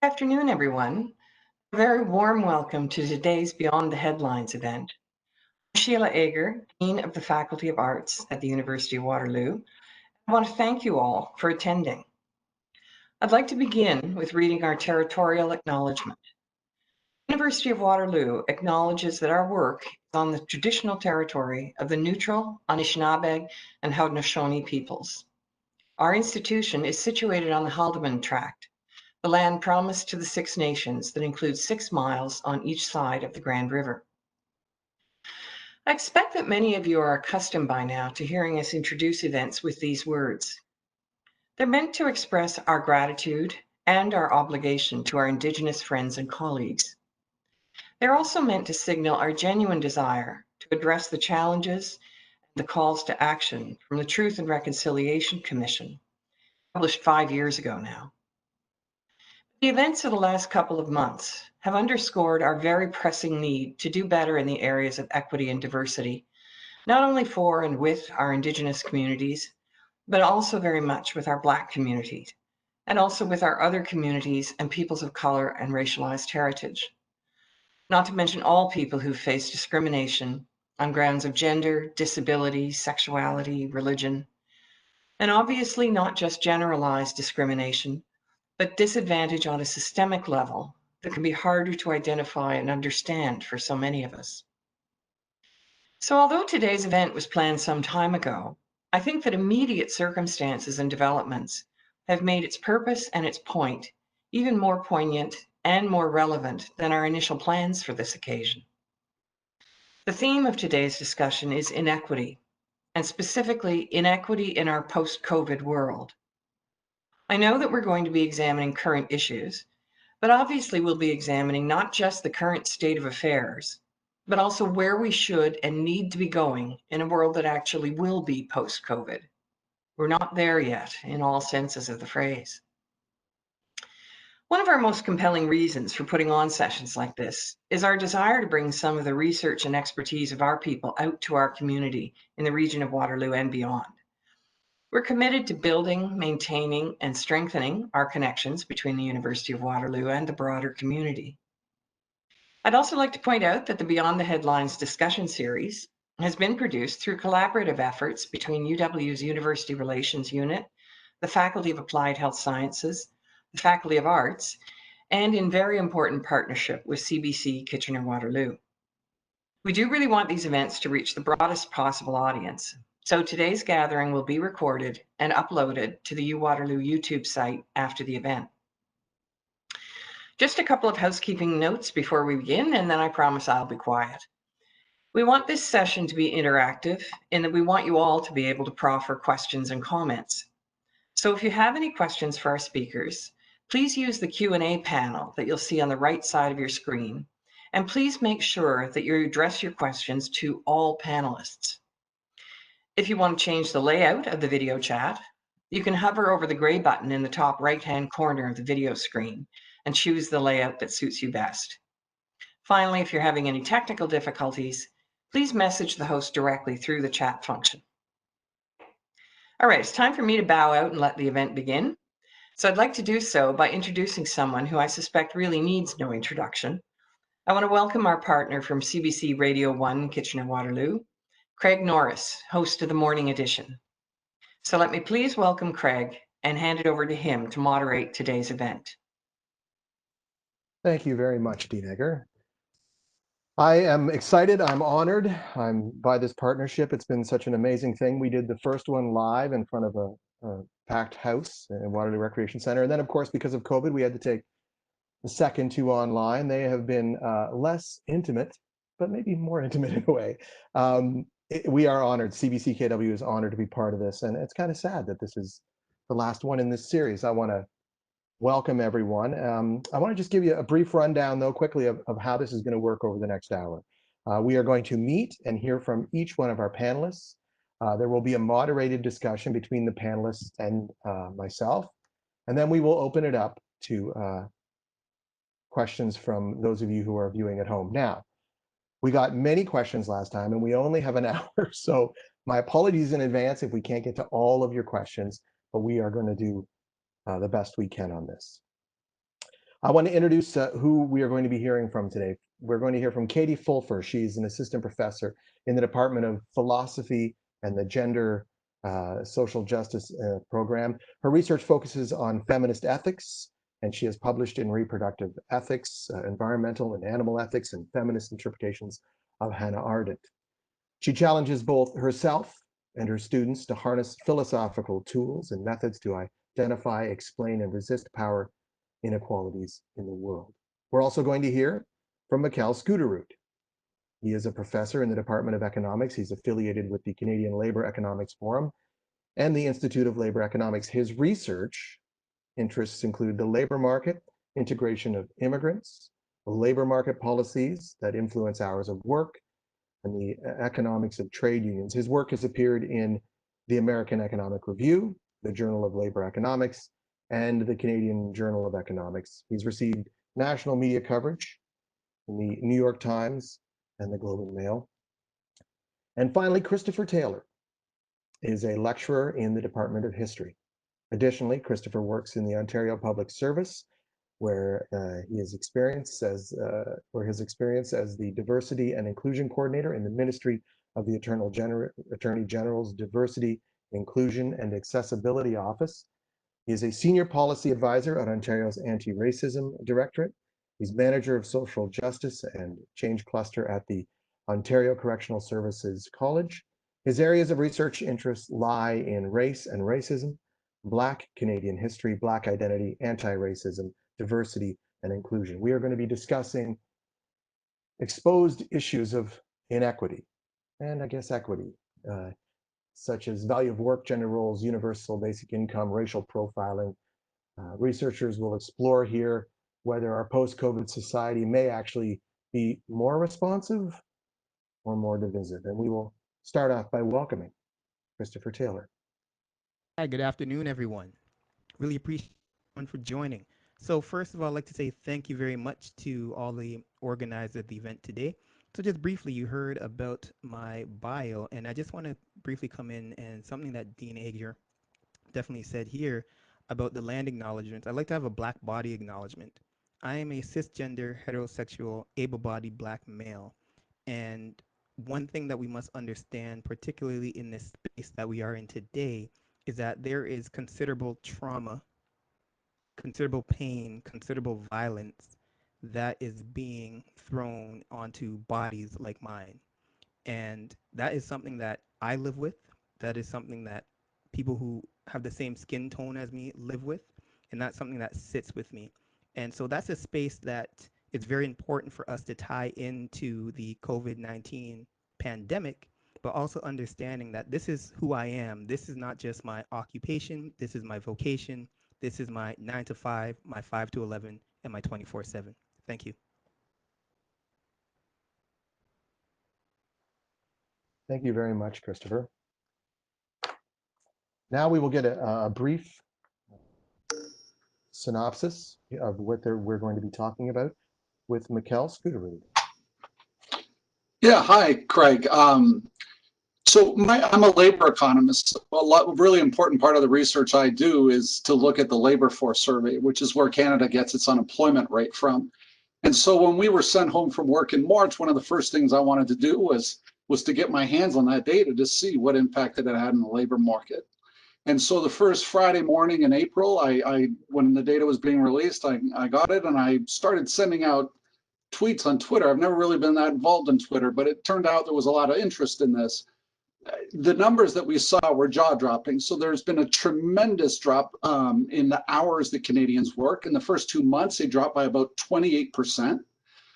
Good afternoon, everyone. A very warm welcome to today's Beyond the Headlines event. I'm Sheila Ager, Dean of the Faculty of Arts at the University of Waterloo. I want to thank you all for attending. I'd like to begin with reading our territorial acknowledgement. The University of Waterloo acknowledges that our work is on the traditional territory of the Neutral, Anishinaabe, and Haudenosaunee peoples. Our institution is situated on the Haldimand Tract, the land promised to the Six Nations that includes 6 miles on each side of the Grand River. I expect that many of you are accustomed by now to hearing us introduce events with these words. They're meant to express our gratitude and our obligation to our Indigenous friends and colleagues. They're also meant to signal our genuine desire to address the challenges and the calls to action from the Truth and Reconciliation Commission, published 5 years ago now. The events of the last couple of months have underscored our very pressing need to do better in the areas of equity and diversity, not only for and with our Indigenous communities, but also very much with our Black communities, and also with our other communities and peoples of color and racialized heritage. Not to mention all people who face discrimination on grounds of gender, disability, sexuality, religion, and obviously not just generalized discrimination, but disadvantage on a systemic level that can be harder to identify and understand for so many of us. So although today's event was planned some time ago, I think that immediate circumstances and developments have made its purpose and its point even more poignant and more relevant than our initial plans for this occasion. The theme of today's discussion is inequity, and specifically inequity in our post-COVID world. I know that we're going to be examining current issues, but obviously we'll be examining not just the current state of affairs, but also where we should and need to be going in a world that actually will be post-COVID. We're not there yet in all senses of the phrase. One of our most compelling reasons for putting on sessions like this is our desire to bring some of the research and expertise of our people out to our community in the region of Waterloo and beyond. We're committed to building, maintaining, and strengthening our connections between the University of Waterloo and the broader community. I'd also like to point out that the Beyond the Headlines discussion series has been produced through collaborative efforts between UW's University Relations Unit, the Faculty of Applied Health Sciences, the Faculty of Arts, and in very important partnership with CBC Kitchener-Waterloo. We do really want these events to reach the broadest possible audience, so today's gathering will be recorded and uploaded to the UWaterloo YouTube site after the event. Just a couple of housekeeping notes before we begin, and then I promise I'll be quiet. We want this session to be interactive in that we want you all to be able to proffer questions and comments. So if you have any questions for our speakers, please use the Q&A panel that you'll see on the right side of your screen, and please make sure that you address your questions to all panelists. If you want to change the layout of the video chat, you can hover over the gray button in the top right-hand corner of the video screen and choose the layout that suits you best. Finally, if you're having any technical difficulties, please message the host directly through the chat function. All right, it's time for me to bow out and let the event begin. So I'd like to do so by introducing someone who I suspect really needs no introduction. I want to welcome our partner from CBC Radio 1 Kitchener-Waterloo, Craig Norris, host of the morning edition. So let me please welcome Craig and hand it over to him to moderate today's event. Thank you very much, Dean Egger. I am excited, I'm honored, I'm by this partnership. It's been such an amazing thing. We did the first one live in front of a packed house in Waterloo Recreation Center. And then of course, because of COVID, we had to take the second two online. They have been less intimate, but maybe more intimate in a way. We are honored, CBCKW is honored to be part of this. And it's kind of sad that this is the last one in this series. I want to welcome everyone. I want to just give you a brief rundown, though, quickly of how this is going to work over the next hour. We are going to meet and hear from each one of our panelists. There will be a moderated discussion between the panelists and myself, and then we will open it up to questions from those of you who are viewing at home. Now, we got many questions last time, and we only have an hour, so my apologies in advance if we can't get to all of your questions, but we are going to do the best we can on this. I want to introduce who we are going to be hearing from today. We're going to hear from Katie Fulfer. She's an assistant professor in the Department of Philosophy and the Gender Social Justice program. Her research focuses on feminist ethics, and she has published in reproductive ethics, environmental and animal ethics, and feminist interpretations of Hannah Arendt. She challenges both herself and her students to harness philosophical tools and methods to identify, explain, and resist power inequalities in the world. We're also going to hear from Mikkel Skuterud. He is a professor in the Department of Economics. He's affiliated with the Canadian Labour Economics Forum and the Institute of Labour Economics. His research interests include the labor market, integration of immigrants, labor market policies that influence hours of work, and the economics of trade unions. His work has appeared in the American Economic Review, the Journal of Labor Economics, and the Canadian Journal of Economics. He's received national media coverage in the New York Times and the Globe and Mail. And finally, Christopher Taylor is a lecturer in the Department of History. Additionally, Christopher works in the Ontario Public Service, where his experience as the Diversity and Inclusion Coordinator in the Ministry of the Attorney General's Diversity, Inclusion, and Accessibility Office. He is a senior policy advisor at Ontario's Anti-Racism Directorate. He's manager of social justice and change cluster at the Ontario Correctional Services College. His areas of research interest lie in race and racism, Black Canadian history, Black identity, anti-racism, diversity, and inclusion. We are going to be discussing exposed issues of inequity and I guess equity, such as value of work, gender roles, universal basic income, racial profiling. Researchers will explore here whether our post-COVID society may actually be more responsive or more divisive. And we will start off by welcoming Christopher Taylor. Hi, good afternoon, everyone. Really appreciate everyone for joining. So first of all, I'd like to say thank you very much to all the organizers of the event today. So just briefly, you heard about my bio, and I just want to briefly come in and something that Dean Ager definitely said here about the land acknowledgement. I'd like to have a black body acknowledgement. I am a cisgender, heterosexual, able-bodied black male. And one thing that we must understand, particularly in this space that we are in today, is that there is considerable trauma, considerable pain, considerable violence that is being thrown onto bodies like mine. And that is something that I live with. That is something that people who have the same skin tone as me live with. And that's something that sits with me. And so that's a space that it's very important for us to tie into the COVID-19 pandemic, but also understanding that this is who I am. This is not just my occupation. This is my vocation. This is my 9 to 5, my 5 to 11, and my 24/7. Thank you. Thank you very much, Christopher. Now we will get a brief synopsis of what we're going to be talking about with Mikkel Skuterud. Yeah, hi, Craig. I'm a labor economist. A really important part of the research I do is to look at the labor force survey, which is where Canada gets its unemployment rate from. And so when we were sent home from work in March, one of the first things I wanted to do was to get my hands on that data to see what impact it had in the labor market. And so the first Friday morning in April, when the data was being released, I got it and I started sending out tweets on Twitter. I've never really been that involved in Twitter, but it turned out there was a lot of interest in this. The numbers that we saw were jaw-dropping. So there's been a tremendous drop in the hours that Canadians work. In the first 2 months, they dropped by about 28%.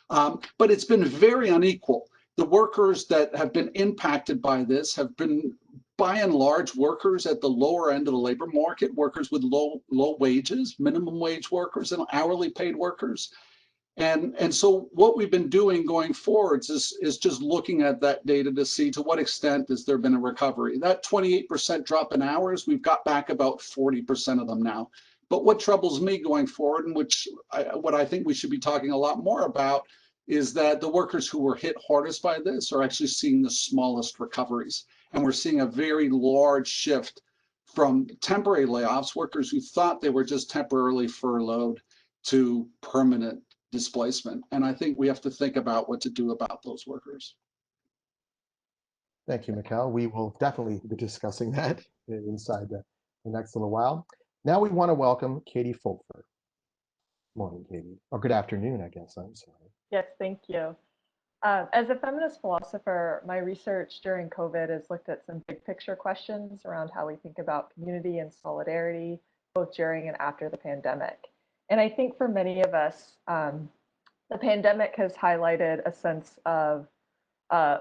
But it's been very unequal. The workers that have been impacted by this have been, by and large, workers at the lower end of the labor market, workers with low wages, minimum wage workers, and hourly paid workers. And so what we've been doing going forwards is just looking at that data to see to what extent has there been a recovery. That 28% drop in hours, we've got back about 40% of them now. But what troubles me going forward, and what I think we should be talking a lot more about, is that the workers who were hit hardest by this are actually seeing the smallest recoveries. And we're seeing a very large shift from temporary layoffs, workers who thought they were just temporarily furloughed, to permanent displacement. And I think we have to think about what to do about those workers. Thank you, Mikkel. We will definitely be discussing that inside the next little while. Now we want to welcome Katie Fulfer. Morning, Katie. Or good afternoon, I guess. I'm sorry. Yes, thank you. As a feminist philosopher, my research during COVID has looked at some big picture questions around how we think about community and solidarity, both during and after the pandemic. And I think for many of us, the pandemic has highlighted a sense of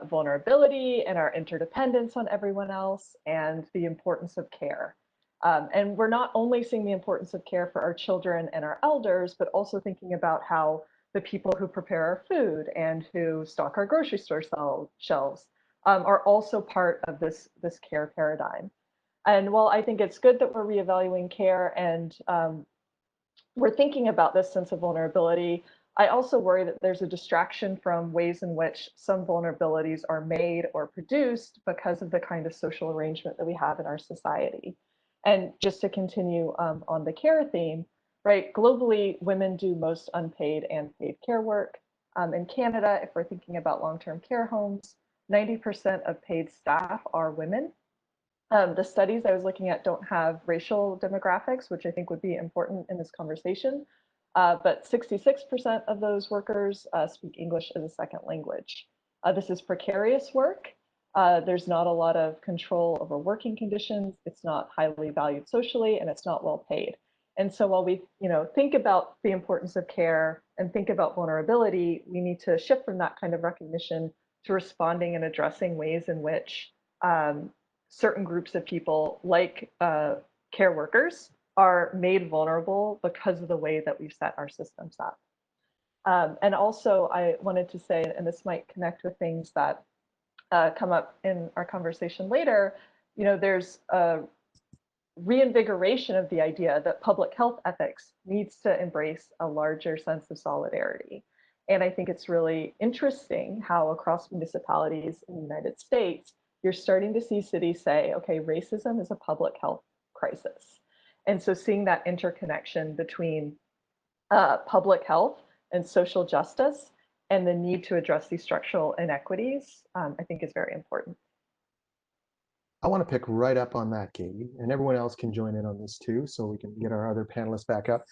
vulnerability and our interdependence on everyone else and the importance of care. And we're not only seeing the importance of care for our children and our elders, but also thinking about how the people who prepare our food and who stock our grocery store shelves are also part of this care paradigm. And while I think it's good that we're reevaluating care and we're thinking about this sense of vulnerability, I also worry that there's a distraction from ways in which some vulnerabilities are made or produced because of the kind of social arrangement that we have in our society. And just to continue on the care theme, right, globally, women do most unpaid and paid care work. In Canada, if we're thinking about long-term care homes, 90% of paid staff are women. The studies I was looking at don't have racial demographics, which I think would be important in this conversation. But 66% of those workers speak English as a second language. This is precarious work. There's not a lot of control over working conditions. It's not highly valued socially, and it's not well paid. And so while we think about the importance of care and think about vulnerability, we need to shift from that kind of recognition to responding and addressing ways in which certain groups of people, like care workers, are made vulnerable because of the way that we've set our systems up. And also, I wanted to say, and this might connect with things that come up in our conversation later, there's a reinvigoration of the idea that public health ethics needs to embrace a larger sense of solidarity. And I think it's really interesting how across municipalities in the United States, you're starting to see cities say, okay, racism is a public health crisis. And so seeing that interconnection between public health and social justice and the need to address these structural inequities, I think is very important. I want to pick right up on that, Katie, and everyone else can join in on this too, so we can get our other panelists back up.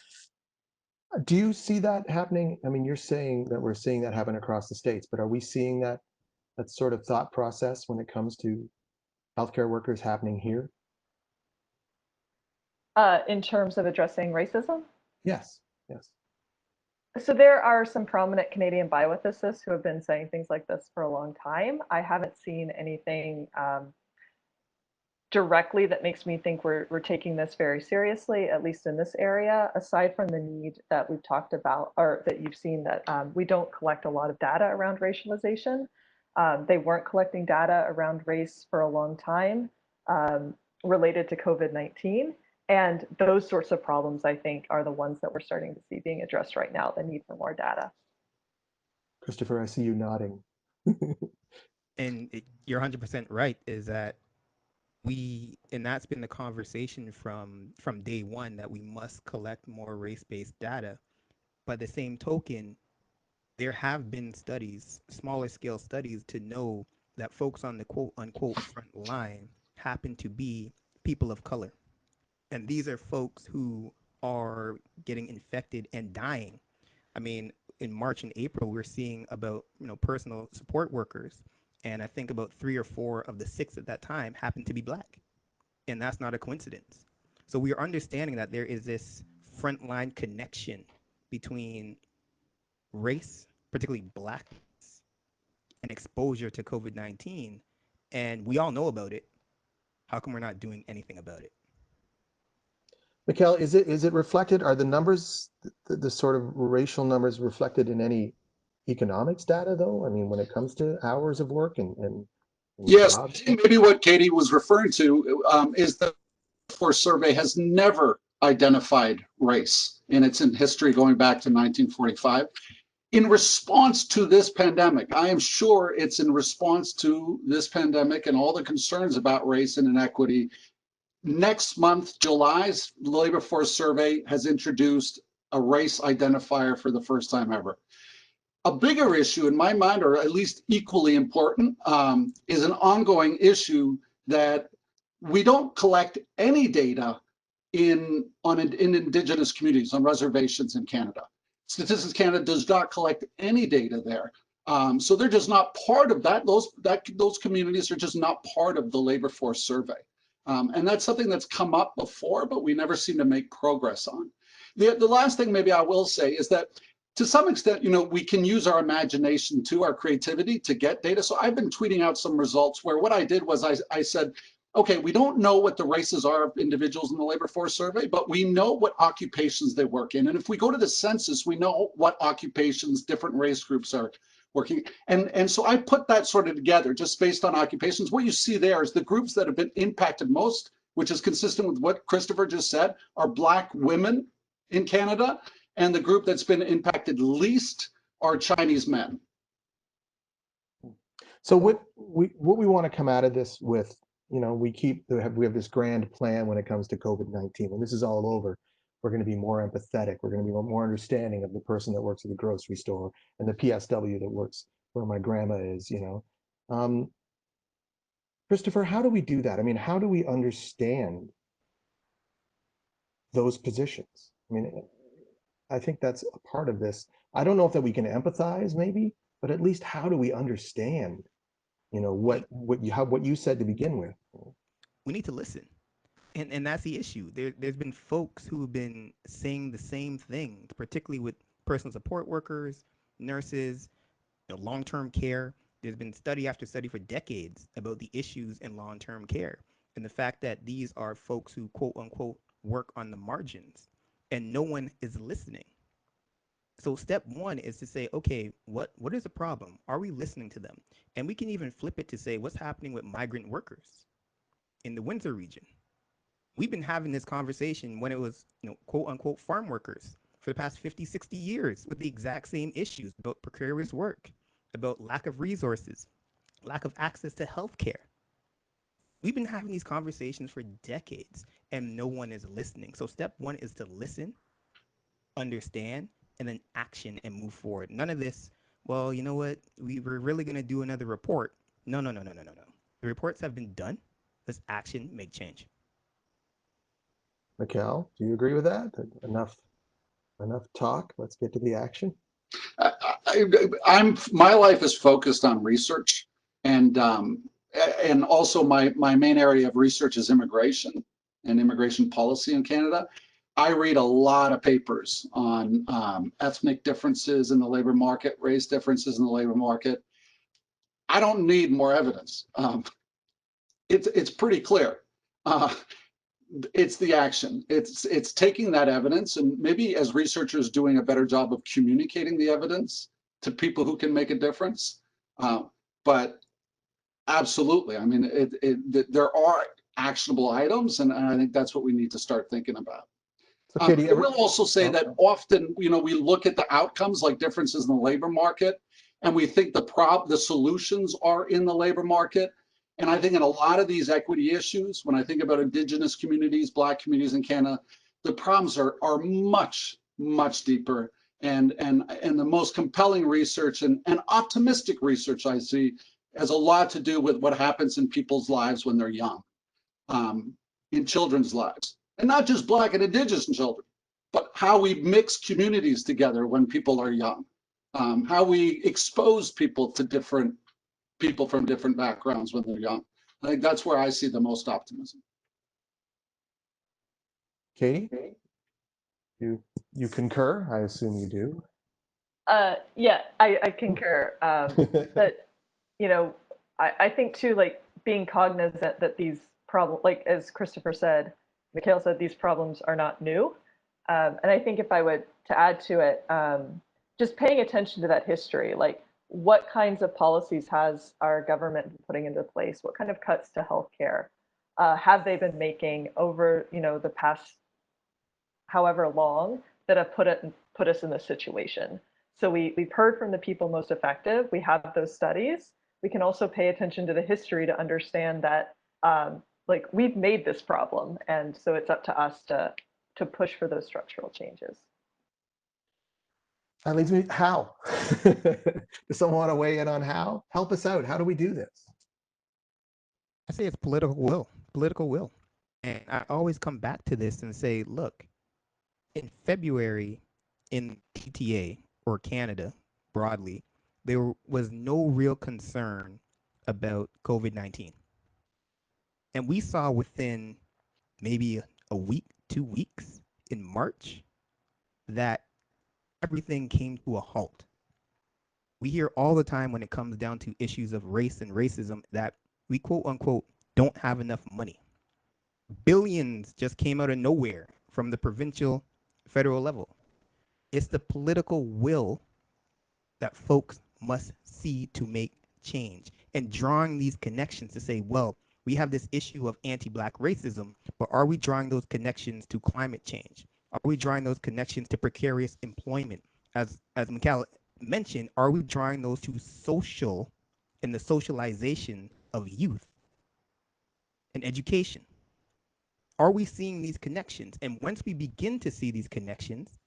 Do you see that happening? I mean, you're saying that we're seeing that happen across the states, but are we seeing that sort of thought process when it comes to healthcare workers happening here? In terms of addressing racism? Yes, yes. So there are some prominent Canadian bioethicists who have been saying things like this for a long time. I haven't seen anything directly that makes me think we're taking this very seriously, at least in this area, aside from the need that we've talked about, or that you've seen that we don't collect a lot of data around racialization. They weren't collecting data around race for a long time related to COVID-19. And those sorts of problems, I think, are the ones that we're starting to see being addressed right now, the need for more data. Christopher, I see you nodding. And you're 100% right, is that and that's been the conversation from day one, that we must collect more race-based data. By the same token, there have been studies, smaller scale studies, to know that folks on the quote unquote front line happen to be people of color. And these are folks who are getting infected and dying. I mean, in March and April, we're seeing about, personal support workers. And I think about 3 or 4 of the 6 at that time happened to be Black. And that's not a coincidence. So we are understanding that there is this frontline connection between race, particularly Blackness, and exposure to COVID-19. And we all know about it. How come we're not doing anything about it? Mikkel, is it reflected? Are the numbers, the sort of racial numbers, reflected in any economics data, though? I mean, when it comes to hours of work and Yes, jobs? maybe what Katie was referring to is the Force survey has never identified race in its history going back to 1945. In response to this pandemic, I am sure it's in response to this pandemic and all the concerns about race and inequity. Next month, July's labor force survey has introduced a race identifier for the first time ever. A bigger issue in my mind, or at least equally important, is an ongoing issue that we don't collect any data in Indigenous communities, on reservations in Canada. Statistics Canada does not collect any data there. So they're just not part of that. Those communities are just not part of the labor force survey. And that's something that's come up before, but we never seem to make progress on. The last thing maybe I will say is that to some extent, we can use our imagination too, our creativity to get data. So I've been tweeting out some results where what I did was I said, okay, we don't know what the races are of individuals in the labor force survey, but we know what occupations they work in. And if we go to the census, we know what occupations different race groups are working. And so I put that sort of together just based on occupations. What you see there is the groups that have been impacted most, which is consistent with what Christopher just said, are Black women in Canada. And the group that's been impacted least are Chinese men. So what we want to come out of this with, we have this grand plan when it comes to COVID-19. When this is all over, we're going to be more empathetic. We're going to be more understanding of the person that works at the grocery store and the PSW that works where my grandma is. Christopher, how do we do that? I mean, how do we understand those positions? I mean, I think that's a part of this. I don't know if that we can empathize, maybe, but at least how do we understand, what you said to begin with? We need to listen. And that's the issue. There's been folks who have been saying the same thing, particularly with personal support workers, nurses, long-term care. There's been study after study for decades about the issues in long-term care and the fact that these are folks who, quote unquote, work on the margins and no one is listening. So step one is to say, okay, what is the problem? Are we listening to them? And we can even flip it to say, what's happening with migrant workers in the Windsor region? We've been having this conversation when it was, quote unquote, farm workers for the past 50, 60 years with the exact same issues about precarious work, about lack of resources, lack of access to healthcare. We've been having these conversations for decades and no one is listening. So step one is to listen, understand, and then action and move forward. None of this, well, you know what? We're really going to do another report. No. The reports have been done. Let's action, make change. Mikkel, do you agree with that? Enough talk. Let's get to the action. My life is focused on research, and also my main area of research is immigration and immigration policy in Canada. I read a lot of papers on ethnic differences in the labor market, race differences in the labor market. I don't need more evidence. It's pretty clear. It's the action. It's taking that evidence and maybe as researchers doing a better job of communicating the evidence to people who can make a difference. But absolutely, I mean, there are actionable items, and I think that's what we need to start thinking about. So Katie, I will also say that often, we look at the outcomes like differences in the labor market, and we think the solutions are in the labor market. And I think in a lot of these equity issues, when I think about Indigenous communities, Black communities in Canada, the problems are much, much deeper. And the most compelling research and optimistic research I see has a lot to do with what happens in people's lives when they're young, in children's lives. And not just Black and Indigenous children, but how we mix communities together when people are young, how we expose people to different people from different backgrounds when they're young. I think that's where I see the most optimism. Katie, you concur? I assume you do. Yeah, I concur. But I think too, like being cognizant that these problems, like as Christopher said, Mikhail said, these problems are not new. And I think if I would to add to it, just paying attention to that history, like what kinds of policies has our government been putting into place? What kind of cuts to healthcare have they been making over the past however long that have put us in this situation? So we've heard from the people most effective. We have those studies. We can also pay attention to the history to understand that like we've made this problem, and so it's up to us to push for those structural changes. That leads me, how? Does someone want to weigh in on how? Help us out. How do we do this? I say it's political will. And I always come back to this and say, look, in February in GTA or Canada broadly, there was no real concern about COVID-19. And we saw within maybe a week, 2 weeks in March that everything came to a halt. We hear all the time when it comes down to issues of race and racism that we quote unquote don't have enough money. Billions just came out of nowhere from the provincial, federal level. It's the political will that folks must see to make change, and drawing these connections to say, well, we have this issue of anti-Black racism, but are we drawing those connections to climate change? Are we drawing those connections to precarious employment? As Mikhail mentioned, are we drawing those to social and the socialization of youth and education? Are we seeing these connections? And once we begin to see these connections,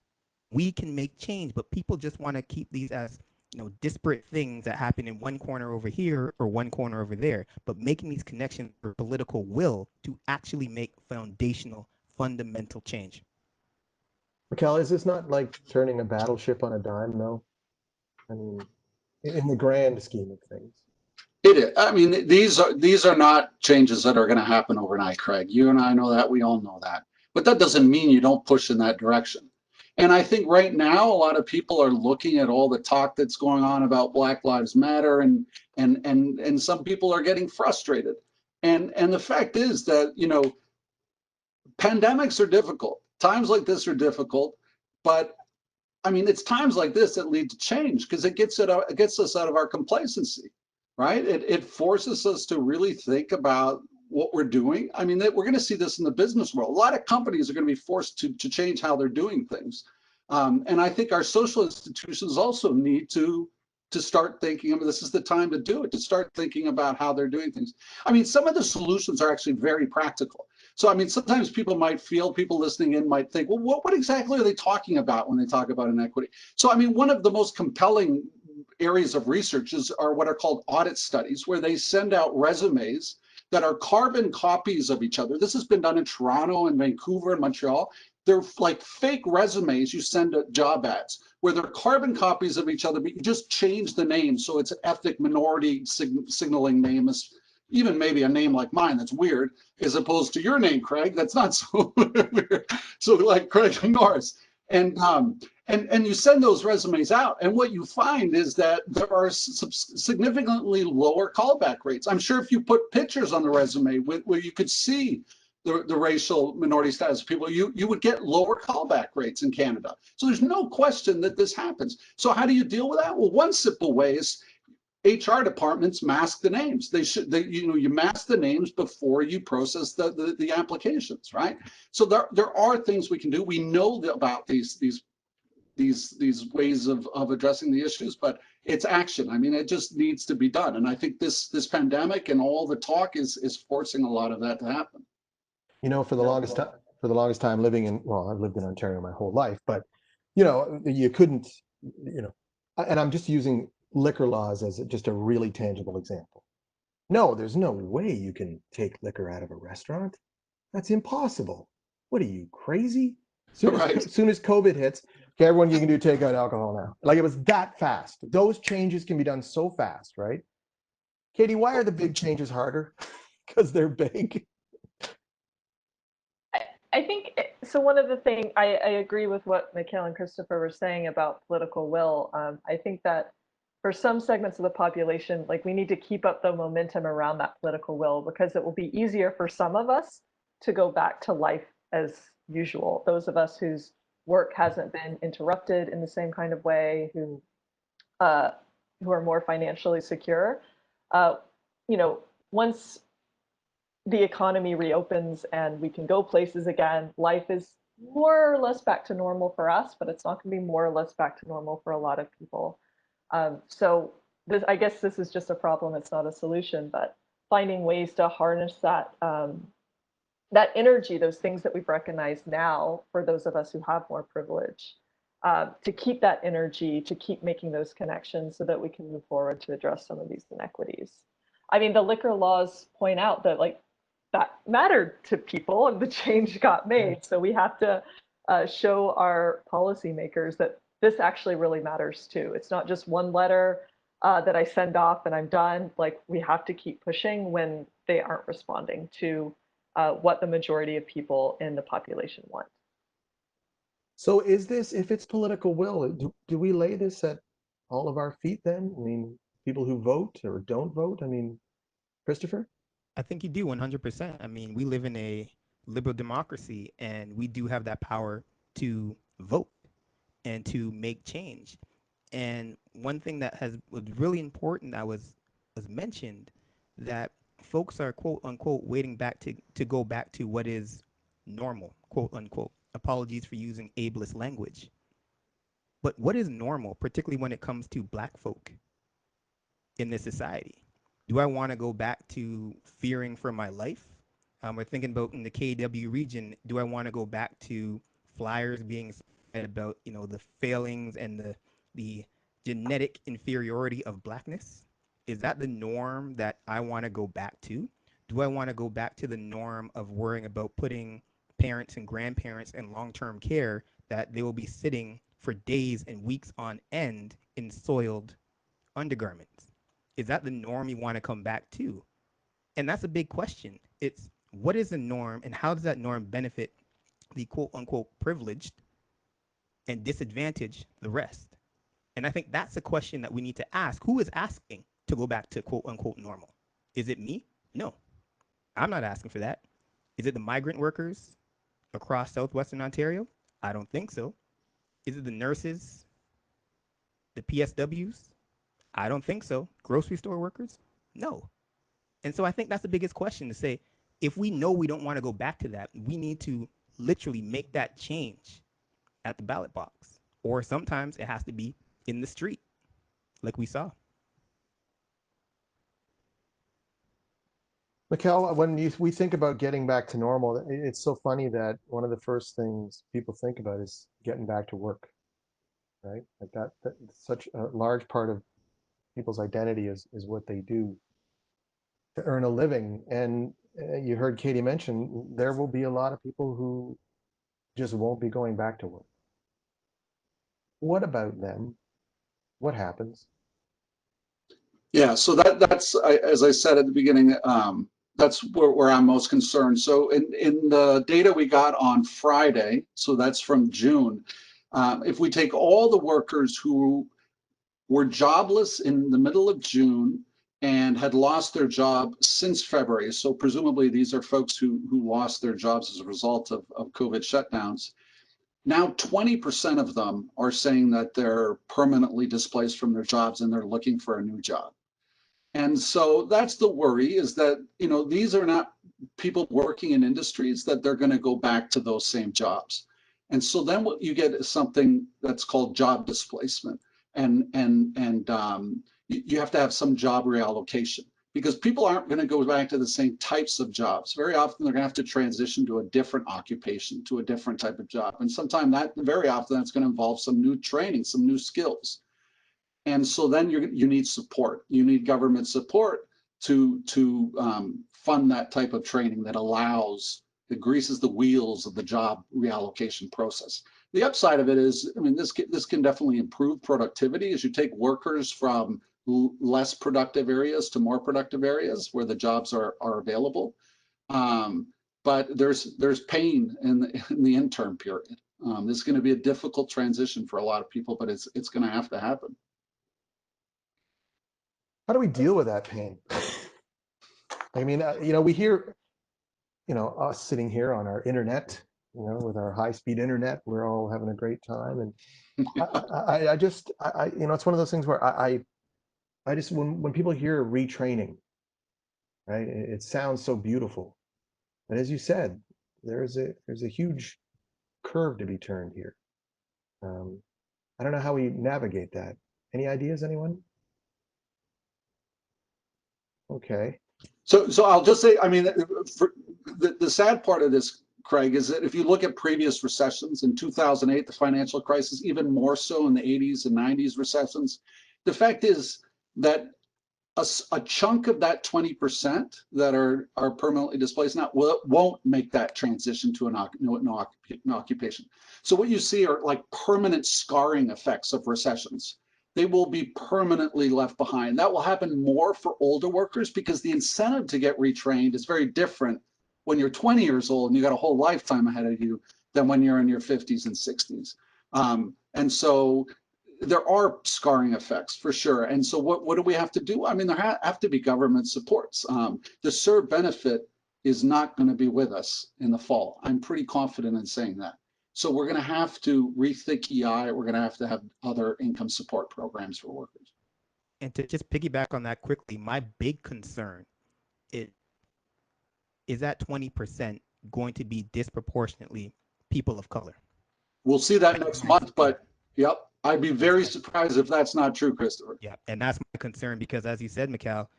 we can make change. But people just want to keep these as disparate things that happen in one corner over here or one corner over there. But making these connections for political will to actually make foundational, fundamental change. Mikhail, is this not like turning a battleship on a dime, though? I mean, in the grand scheme of things. It is. I mean, these are not changes that are going to happen overnight, Craig. You and I know that. We all know that. But that doesn't mean you don't push in that direction. And I think right now a lot of people are looking at all the talk that's going on about Black Lives Matter, and some people are getting frustrated. And the fact is that pandemics are difficult. Times like this are difficult, but I mean, it's times like this that lead to change because it gets us out of our complacency, right? It forces us to really think about what we're doing. I mean, we're going to see this in the business world. A lot of companies are going to be forced to change how they're doing things, and I think our social institutions also need to start thinking. I mean, this is the time to do it. To start thinking about how they're doing things. I mean, some of the solutions are actually very practical. So, I mean, sometimes people listening in might think, well, what exactly are they talking about when they talk about inequity? So, I mean, one of the most compelling areas of research are what are called audit studies, where they send out resumes that are carbon copies of each other. This has been done in Toronto and Vancouver and Montreal. They're like fake resumes you send to job ads, where they're carbon copies of each other, but you just change the name. So it's an ethnic minority signaling name, even maybe a name like mine that's weird, as opposed to your name, Craig. That's not so weird. So like Craig Norris. And you send those resumes out, and what you find is that there are significantly lower callback rates. I'm sure if you put pictures on the resume where you could see the racial minority status of people, you would get lower callback rates in Canada. So there's no question that this happens. So how do you deal with that? Well, one simple way is HR departments mask the names. You mask the names before you process the applications, right? So there are things we can do. We know about these ways of addressing the issues, but it's action. I mean, it just needs to be done. And I think this pandemic and all the talk is forcing a lot of that to happen. For the longest time living in, well, I've lived in Ontario my whole life, but you couldn't, and I'm just using liquor laws as just a really tangible example. No, there's no way you can take liquor out of a restaurant. That's impossible. What are you, crazy? As soon as COVID hits, okay, everyone, you can do takeout alcohol now. Like, it was that fast. Those changes can be done so fast, right? Katie, why are the big changes harder? Because they're big. I think so. One of the things I agree with what Mikhail and Christopher were saying about political will. I think that for some segments of the population, like, we need to keep up the momentum around that political will, because it will be easier for some of us to go back to life as usual. Those of us whose work hasn't been interrupted in the same kind of way, who are more financially secure. Once the economy reopens and we can go places again, life is more or less back to normal for us, but it's not going to be more or less back to normal for a lot of people. So I guess this is just a problem. It's not a solution, but finding ways to harness that that energy, those things that we've recognized now, for those of us who have more privilege, to keep that energy, to keep making those connections so that we can move forward to address some of these inequities. I mean, the liquor laws point out that like that mattered to people and the change got made. So we have to show our policymakers that this actually really matters too. It's not just one letter that I send off and I'm done. Like we have to keep pushing when they aren't responding to what the majority of people in the population want. So is this, if it's political will, do we lay this at all of our feet then? I mean, people who vote or don't vote? I mean, Christopher? I think you do 100%. I mean, we live in a liberal democracy and we do have that power to vote and to make change. And one thing that was really important that was mentioned, that folks are quote unquote waiting back to go back to what is normal, quote unquote. Apologies for using ableist language. But what is normal, particularly when it comes to Black folk in this society? Do I want to go back to fearing for my life? We're thinking about in the KW region, do I want to go back to flyers being spread about, you know, the failings and the genetic inferiority of Blackness? Is that the norm that I want to go back to? Do I want to go back to the norm of worrying about putting parents and grandparents in long-term care that they will be sitting for days and weeks on end in soiled undergarments? Is that the norm you want to come back to? And that's a big question. It's what is the norm and how does that norm benefit the quote unquote privileged and disadvantage the rest? And I think that's a question that we need to ask. Who is asking to go back to quote unquote normal? Is it me? No, I'm not asking for that. Is it the migrant workers across southwestern Ontario? I don't think so. Is it the nurses, the PSWs? I don't think so. Grocery store workers? No. And so I think that's the biggest question, to say, if we know we don't want to go back to that, we need to literally make that change at the ballot box. Or sometimes it has to be in the street, like we saw. Mikkel, when we think about getting back to normal, it's so funny that one of the first things people think about is getting back to work, right? Like that such a large part of people's identity is what they do to earn a living. And you heard Katie mention there will be a lot of people who just won't be going back to work. What about them? What happens? Yeah, so that's as I said at the beginning, that's where I'm most concerned. So in the data we got on Friday, so that's from June, if we take all the workers who were jobless in the middle of June and had lost their job since February, so presumably these are folks who lost their jobs as a result of COVID shutdowns. Now 20% of them are saying that they're permanently displaced from their jobs and they're looking for a new job. And so that's the worry, is that, you know, these are not people working in industries that they're going to go back to those same jobs. And so then what you get is something that's called job displacement. And you have to have some job reallocation, because people aren't going to go back to the same types of jobs. Very often they're going to have to transition to a different occupation, to a different type of job. And sometimes very often that's going to involve some new training, some new skills. And so then you need support. You need government support to fund that type of training that greases the wheels of the job reallocation process. The upside of it is, I mean, this can definitely improve productivity as you take workers from less productive areas to more productive areas where the jobs are available. But there's pain in the interim period. This is going to be a difficult transition for a lot of people, but it's going to have to happen. How do we deal with that pain? I mean, you know, we hear, you know, us sitting here on our internet, you know, with our high-speed internet, we're all having a great time. And I just, you know, it's one of those things where I just, when people hear retraining, right, it sounds so beautiful. But as you said, there's a huge curve to be turned here. I don't know how we navigate that. Any ideas, anyone? Okay. So I'll just say, I mean, for the sad part of this, Craig, is that if you look at previous recessions in 2008, the financial crisis, even more so in the 80s and 90s recessions, the fact is that a chunk of that 20% that are permanently displaced now won't make that transition to an occupation. So what you see are like permanent scarring effects of recessions. They will be permanently left behind. That will happen more for older workers because the incentive to get retrained is very different when you're 20 years old and you got a whole lifetime ahead of you than when you're in your 50s and 60s. And so there are scarring effects for sure. And so what do we have to do? I mean, there have to be government supports. The SERB benefit is not going to be with us in the fall. I'm pretty confident in saying that. So we're going to have to rethink EI. We're going to have other income support programs for workers. And to just piggyback on that quickly, my big concern is that 20% going to be disproportionately people of color. We'll see that next month, but yep, I'd be very surprised if that's not true, Christopher. Yeah, and that's my concern because as you said, Mikhail,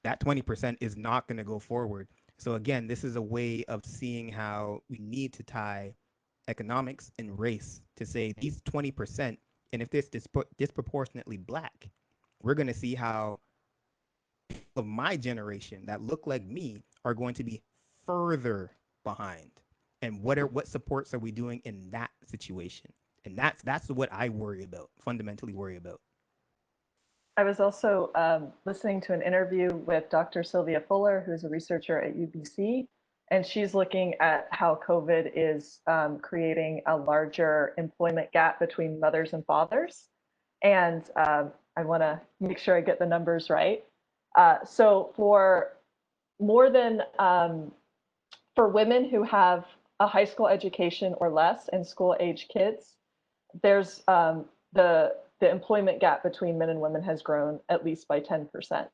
that 20% is not going to go forward. So again, this is a way of seeing how we need to tie economics and race to say these 20%, and if this disproportionately black, we're going to see how people of my generation that look like me are going to be further behind. And what supports are we doing in that situation? And that's what I worry about, fundamentally worry about. I was also listening to an interview with Dr. Sylvia Fuller, who's a researcher at UBC, and she's looking at how COVID is creating a larger employment gap between mothers and fathers. And I want to make sure I get the numbers right. So for more than for women who have a high school education or less and school-age kids, there's the employment gap between men and women has grown at least by 10%.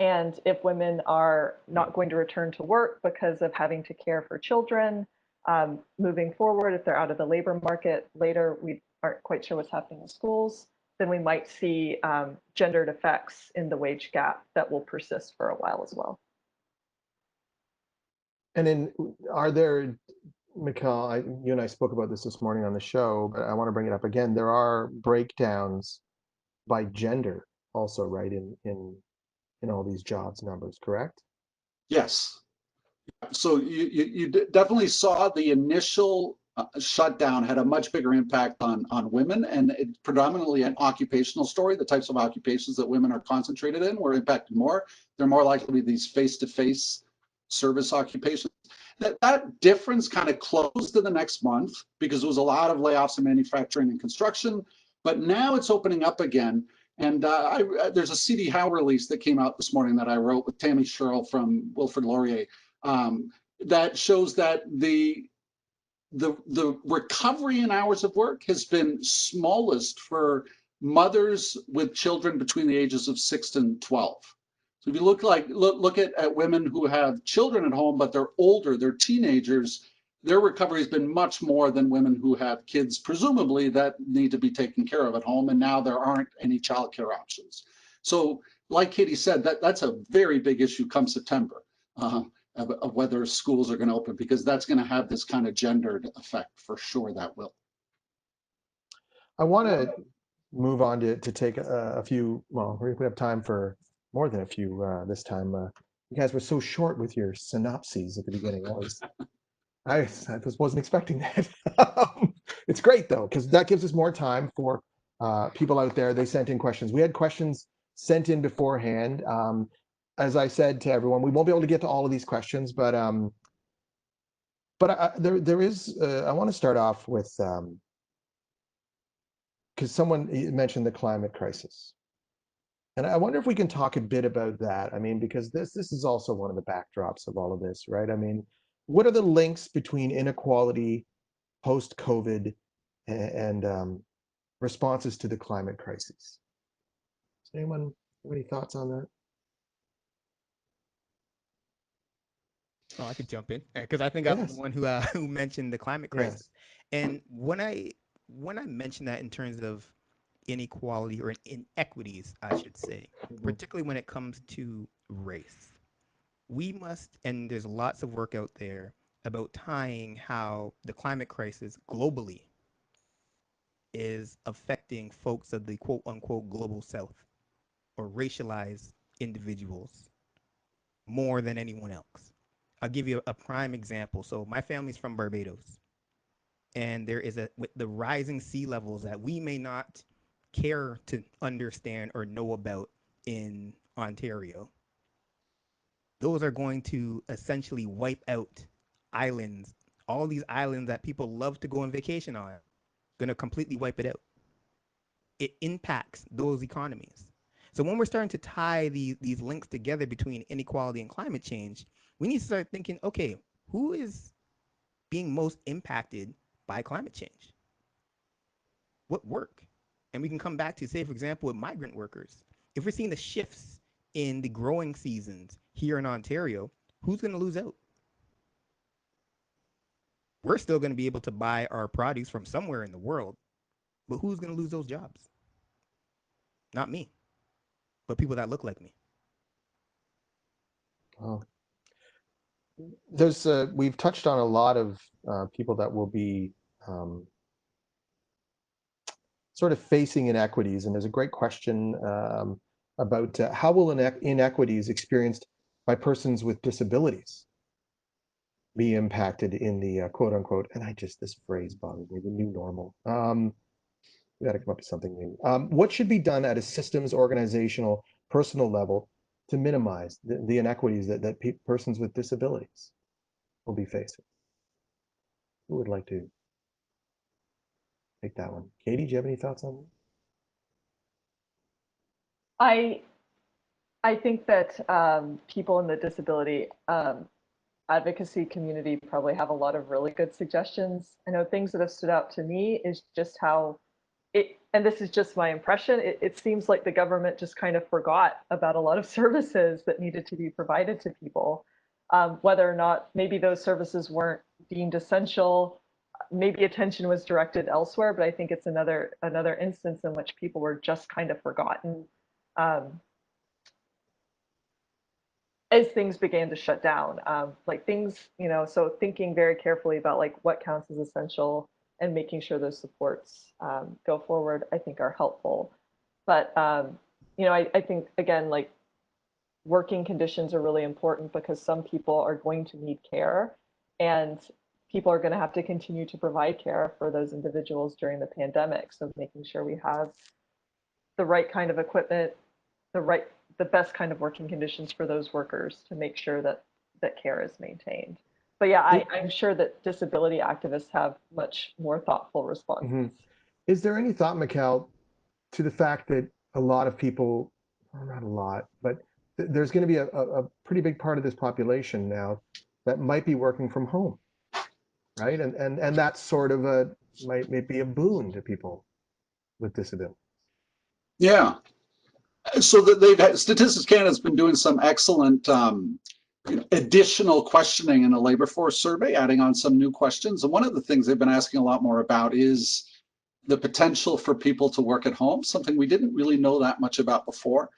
And if women are not going to return to work because of having to care for children, moving forward, if they're out of the labor market later, we aren't quite sure what's happening in schools, then we might see gendered effects in the wage gap that will persist for a while as well. And then are there, Mikhail, you and I spoke about this morning on the show, but I want to bring it up again. There are breakdowns by gender also, right, in all these jobs numbers, correct? Yes. So you definitely saw the initial shutdown had a much bigger impact on women, and it's predominantly an occupational story. The types of occupations that women are concentrated in were impacted more. They're more likely to be these face-to-face service occupations. That difference kind of closed in the next month because there was a lot of layoffs in manufacturing and construction, but now it's opening up again. And there's a C.D. Howe release that came out this morning that I wrote with Tammy Sherrill from Wilfrid Laurier that shows that the recovery in hours of work has been smallest for mothers with children between the ages of 6 and 12. So if you look at women who have children at home, but they're older, they're teenagers, their recovery has been much more than women who have kids, presumably, that need to be taken care of at home, and now there aren't any childcare options. So like Katie said, that's a very big issue come September of whether schools are going to open, because that's going to have this kind of gendered effect for sure. That will. I want to move on to take a few, well, we have time for more than a few this time. You guys were so short with your synopses at the beginning. I just wasn't expecting that. It's great though, because that gives us more time for people out there. They sent in questions. We had questions sent in beforehand. As I said to everyone, we won't be able to get to all of these questions, but there is. I want to start off with because someone mentioned the climate crisis. And I wonder if we can talk a bit about that. I mean, because this is also one of the backdrops of all of this, right? I mean, what are the links between inequality, post-COVID, and responses to the climate crisis? Does anyone have any thoughts on that? Oh, I could jump in because I think I'm the one who mentioned the climate crisis. Yes. And when I mention that in terms of inequality or inequities, I should say, particularly when it comes to race, we must, and there's lots of work out there about tying how the climate crisis globally is affecting folks of the quote unquote global south or racialized individuals more than anyone else. I'll give you a prime example. So my family's from Barbados, and there is with the rising sea levels that we may not care to understand or know about in Ontario. Those are going to essentially wipe out islands. All these islands that people love to go on vacation on, going to completely wipe it out. It impacts those economies. So when we're starting to tie these links together between inequality and climate change, we need to start thinking, okay, who is being most impacted by climate change? What work? And we can come back to, say, for example, with migrant workers. If we're seeing the shifts in the growing seasons here in Ontario, who's going to lose out? We're still going to be able to buy our produce from somewhere in the world, but who's going to lose those jobs? Not me, but people that look like me. Well, we've touched on a lot of people that will be sort of facing inequities, and there's a great question about how will inequities experienced by persons with disabilities be impacted in the quote unquote, and this phrase bothers me, the new normal. We got to come up with something new. What should be done at a systems, organizational, personal level to minimize the inequities that persons with disabilities will be facing? Who would like to take that one? Katie, do you have any thoughts on that? I think that people in the disability advocacy community probably have a lot of really good suggestions. I know things that have stood out to me is just how and this is just my impression, it seems like the government just kind of forgot about a lot of services that needed to be provided to people. Whether or not maybe those services weren't deemed essential, maybe attention was directed elsewhere, but I think it's another instance in which people were just kind of forgotten as things began to shut down. Like things, so thinking very carefully about like what counts as essential and making sure those supports go forward, I think are helpful. But, I think, again, like working conditions are really important because some people are going to need care and people are going to have to continue to provide care for those individuals during the pandemic. So making sure we have the right kind of equipment, the best kind of working conditions for those workers to make sure that care is maintained. But yeah, I'm sure that disability activists have much more thoughtful responses. Mm-hmm. Is there any thought, Mikkel, to the fact that a lot of people, well, not a lot, but there's going to be a pretty big part of this population now that might be working from home, right? And that's sort of might be a boon to people with disabilities. Yeah. So that Statistics Canada has been doing some excellent additional questioning in the labor force survey, adding on some new questions. And one of the things they've been asking a lot more about is the potential for people to work at home, something we didn't really know that much about before.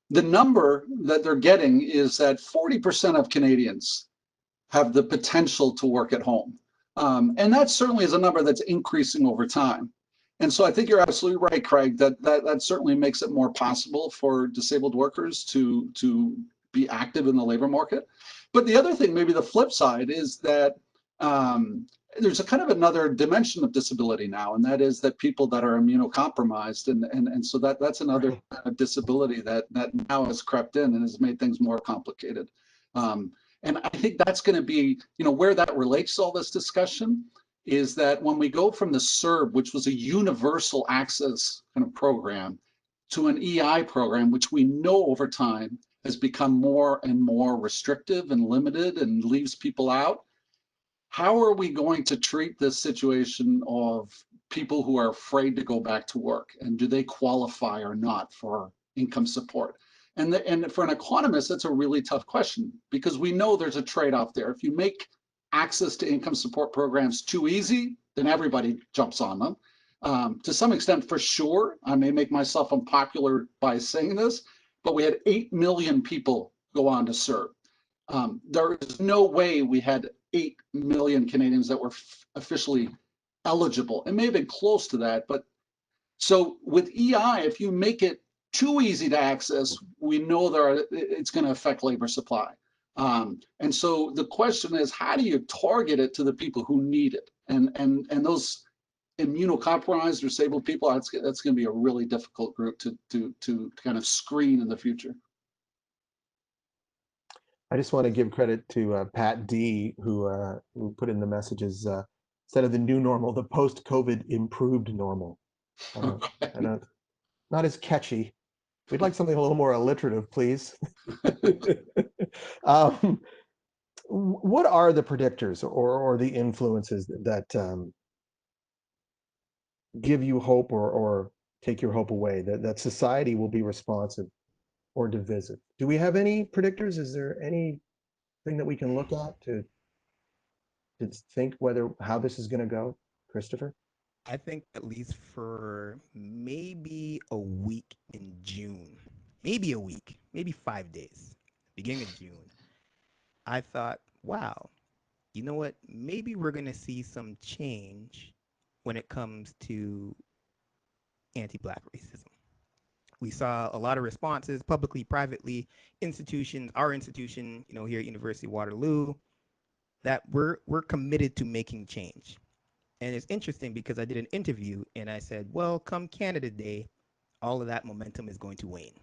The number that they're getting is that 40% of Canadians have the potential to work at home. And that certainly is a number that's increasing over time. And so I think you're absolutely right, Craig, that certainly makes it more possible for disabled workers to be active in the labor market. But the other thing, maybe the flip side, is that there's a kind of another dimension of disability now, and that is that people that are immunocompromised, and so that's another kind of disability that now has crept in and has made things more complicated. And I think that's going to be, where that relates to all this discussion is that when we go from the CERB, which was a universal access kind of program, to an EI program, which we know over time has become more and more restrictive and limited and leaves people out, how are we going to treat this situation of people who are afraid to go back to work? And do they qualify or not for income support? And for an economist, that's a really tough question because we know there's a trade-off there. If you make access to income support programs too easy, then everybody jumps on them. To some extent, for sure, I may make myself unpopular by saying this, but we had 8 million people go on to CERB. There is no way we had 8 million Canadians that were officially eligible. It may have been close to that, but so with EI, if you make it too easy to access, we know it's going to affect labor supply. And so the question is, how do you target it to the people who need it? And those immunocompromised or disabled people, that's going to be a really difficult group to kind of screen in the future. I just want to give credit to Pat D, who put in the messages, instead of the new normal, the post-COVID improved normal. And not as catchy. We'd like something a little more alliterative, please. What are the predictors or the influences that give you hope or take your hope away, that society will be responsive or divisive? Do we have any predictors? Is there anything that we can look at to think how this is going to go, Christopher? I think at least for maybe a week in June, maybe a week, maybe 5 days, beginning of June, I thought, wow, you know what? Maybe we're going to see some change when it comes to anti-Black racism. We saw a lot of responses publicly, privately, institutions, our institution, here at University of Waterloo, that we're committed to making change. And it's interesting because I did an interview and I said, well, come Canada Day, all of that momentum is going to wane.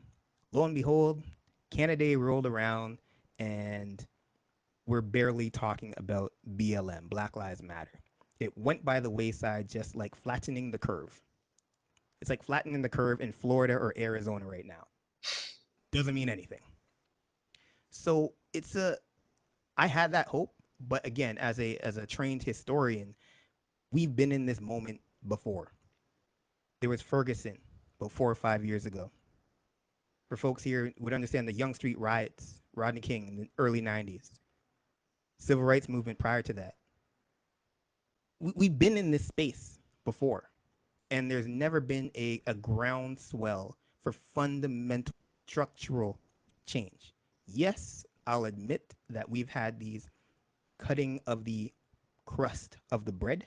Lo and behold, Canada Day rolled around and we're barely talking about BLM, Black Lives Matter. It went by the wayside, just like flattening the curve. It's like flattening the curve in Florida or Arizona right now. Doesn't mean anything. So I had that hope, but again, as a trained historian, we've been in this moment before. There was Ferguson about 4 or 5 years ago. For folks here would understand the Yonge Street riots, Rodney King in the early 90s. Civil rights movement prior to that. We've been in this space before, and there's never been a groundswell for fundamental structural change. Yes, I'll admit that we've had these cutting of the crust of the bread,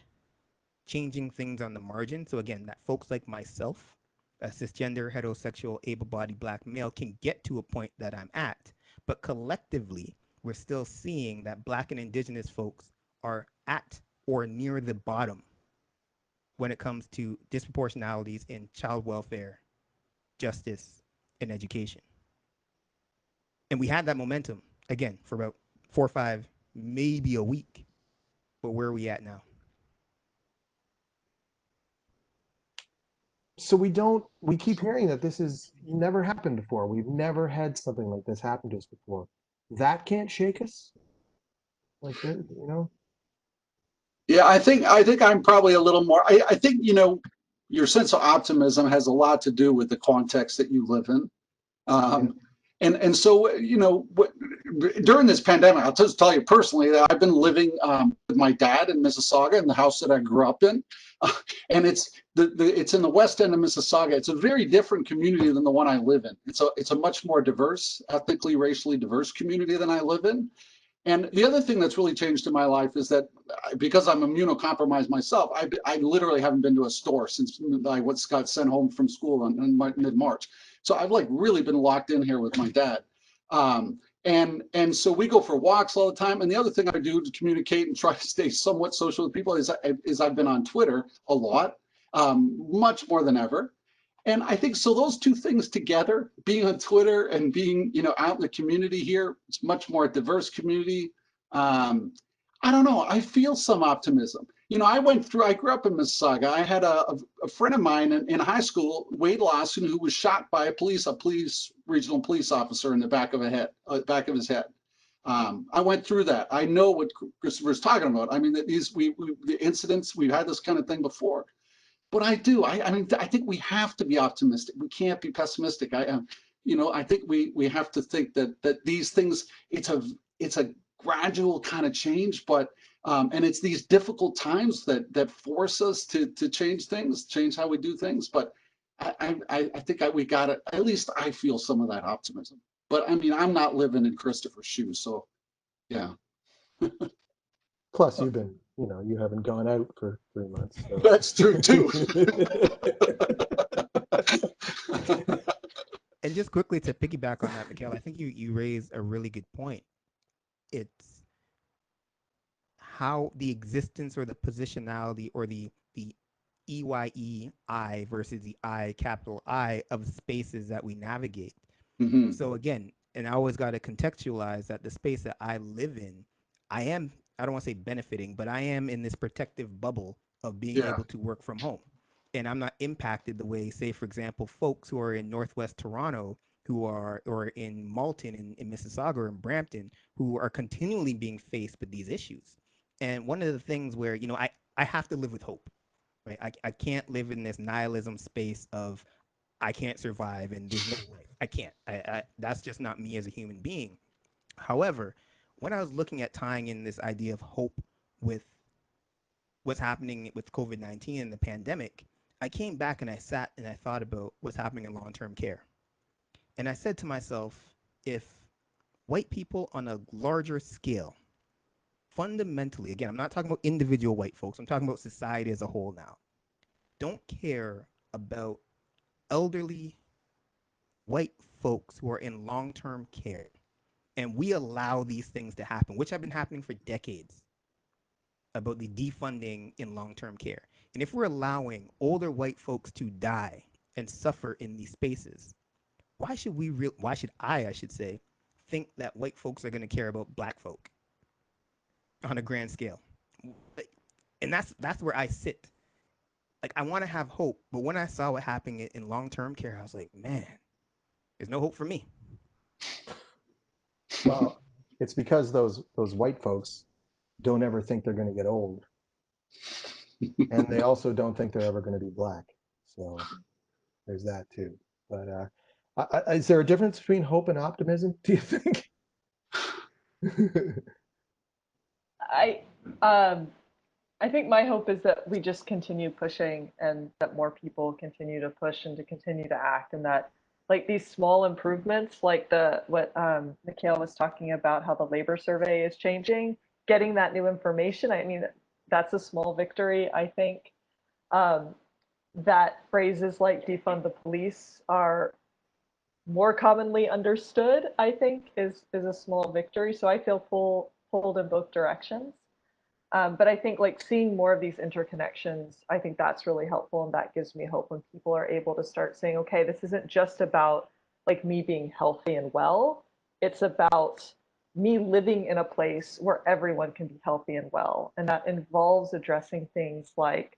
changing things on the margin. So again, that folks like myself, a cisgender, heterosexual, able-bodied Black male, can get to a point that I'm at. But collectively, we're still seeing that Black and Indigenous folks are at or near the bottom when it comes to disproportionalities in child welfare, justice, and education. And we had that momentum, again, for about 4 or 5, maybe a week. But where are we at now? So we keep hearing that this has never happened before. We've never had something like this happen to us before. That can't shake us? Like, Yeah, I think I'm probably a little more. I think your sense of optimism has a lot to do with the context that you live in. And so during this pandemic, I'll just tell you personally that I've been living with my dad in Mississauga in the house that I grew up in, and it's in the west end of Mississauga. It's a very different community than the one I live in. It's a much more diverse, ethnically, racially diverse community than I live in. And the other thing that's really changed in my life is that because I'm immunocompromised myself, I literally haven't been to a store since I got sent home from school in mid-March. So I've really been locked in here with my dad. And so we go for walks all the time. And the other thing I do to communicate and try to stay somewhat social with people is I've been on Twitter a lot, much more than ever. And I think so those two things together, being on Twitter and being, out in the community here, it's much more diverse community. I don't know, I feel some optimism. I grew up in Mississauga. I had a friend of mine in high school, Wade Lawson, who was shot by a regional police officer in the back of his head. I went through that. I know what Christopher's talking about. I mean, the incidents, we've had this kind of thing before. But I think we have to be optimistic. We can't be pessimistic. I think we have to think that these things, it's a gradual kind of change, but and it's these difficult times that force us to change things, change how we do things. But I think we got it. At least I feel some of that optimism. But I mean, I'm not living in Christopher's shoes, so yeah. Plus, you've been, you haven't gone out for 3 months. So. That's true too. And just quickly to piggyback on that, Mikhail, I think you raised a really good point. It's how the existence or the positionality or the EYEI versus the I capital I of spaces that we navigate. Mm-hmm. So again, and I always got to contextualize that the space that I live in, I don't want to say benefiting, but I am in this protective bubble of being able to work from home. And I'm not impacted the way, say, for example, folks who are in Northwest Toronto or in Malton, in Mississauga, or in Brampton, who are continually being faced with these issues. And one of the things where, I have to live with hope, right? I can't live in this nihilism space of I can't survive and there's no way. I can't. That's just not me as a human being. However, when I was looking at tying in this idea of hope with what's happening with COVID-19 and the pandemic, I came back and I sat and I thought about what's happening in long-term care. And I said to myself, if white people on a larger scale, fundamentally, again, I'm not talking about individual white folks, I'm talking about society as a whole now, don't care about elderly white folks who are in long-term care, and we allow these things to happen, which have been happening for decades, about the defunding in long-term care. And if we're allowing older white folks to die and suffer in these spaces, why should I should say, think that white folks are going to care about black folk on a grand scale? And that's where I sit. Like, I want to have hope, but when I saw what happened in long-term care, I was like, man, there's no hope for me. Well, it's because those white folks don't ever think they're going to get old, and they also don't think they're ever going to be black. So there's that too. But is there a difference between hope and optimism, do you think? I think my hope is that we just continue pushing and that more people continue to push and to continue to act, and that like these small improvements, like what Mikhail was talking about, how the labor survey is changing, getting that new information. I mean, that's a small victory, I think. That phrases like defund the police are more commonly understood, I think, is a small victory. So I feel pulled in both directions. But I think like seeing more of these interconnections, I think that's really helpful, and that gives me hope when people are able to start saying, okay, this isn't just about like me being healthy and well, it's about me living in a place where everyone can be healthy and well. And that involves addressing things like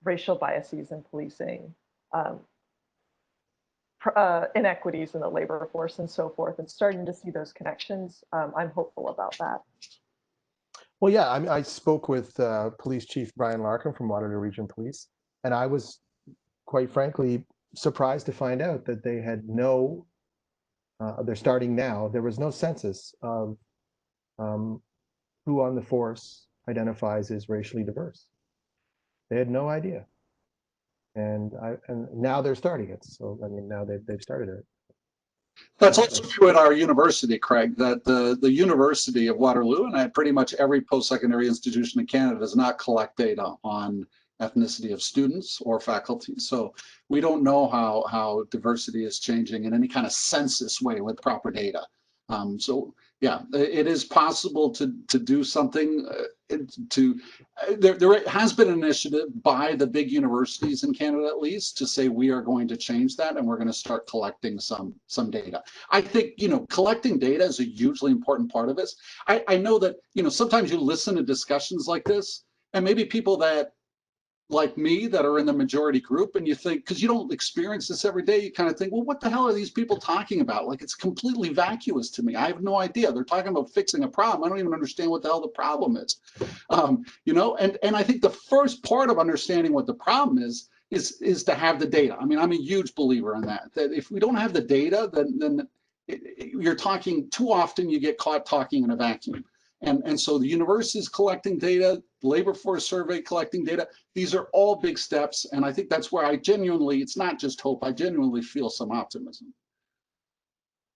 racial biases in policing, um, inequities in the labor force, and so forth, and starting to see those connections. I'm hopeful about that. Well, yeah, I spoke with Police Chief Brian Larkin from Waterloo Region Police, and I was, quite frankly, surprised to find out that they had they're starting now, there was no census of who on the force identifies as racially diverse. They had no idea. And now they're starting it. So, I mean, now they've started it. That's also true at our university, Craig, that the University of Waterloo and pretty much every post-secondary institution in Canada does not collect data on ethnicity of students or faculty. So we don't know how diversity is changing in any kind of census way with proper data. So yeah, it is possible to do something there has been an initiative by the big universities in Canada, at least, to say we are going to change that and we're going to start collecting some data. I think, collecting data is a hugely important part of this. I know that, sometimes you listen to discussions like this, and maybe people that like me that are in the majority group, and you think, because you don't experience this every day, you kind of think, well, what the hell are these people talking about? Like, it's completely vacuous to me. I have no idea. They're talking about fixing a problem. I don't even understand what the hell the problem is. And I think the first part of understanding what the problem is to have the data. I mean, I'm a huge believer in that if we don't have the data, then you're talking too often, you get caught talking in a vacuum. And so the university is collecting data, labor force survey collecting data. These are all big steps. And I think that's where it's not just hope, I genuinely feel some optimism.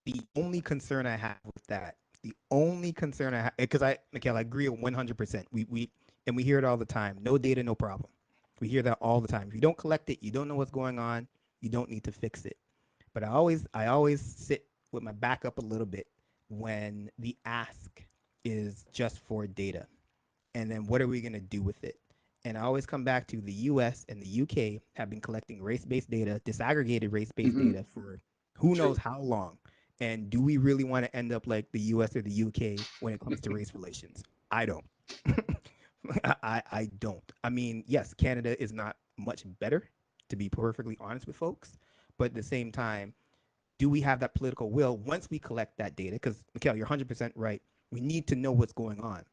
The only concern I have with that, The only concern I have, because Mikhail, I agree 100%. We hear it all the time. No data, no problem. We hear that all the time. If you don't collect it, you don't know what's going on. You don't need to fix it. But I always sit with my back up a little bit when the ask is just for data. And then what are we going to do with it? And I always come back to the US and the UK have been collecting race-based data, disaggregated race-based data for who knows how long. And do we really want to end up like the US or the UK when it comes to race relations? I don't. I don't. I mean, yes, Canada is not much better, to be perfectly honest with folks. But at the same time, do we have that political will once we collect that data? Because, Mikhail, you're 100% right. We need to know what's going on.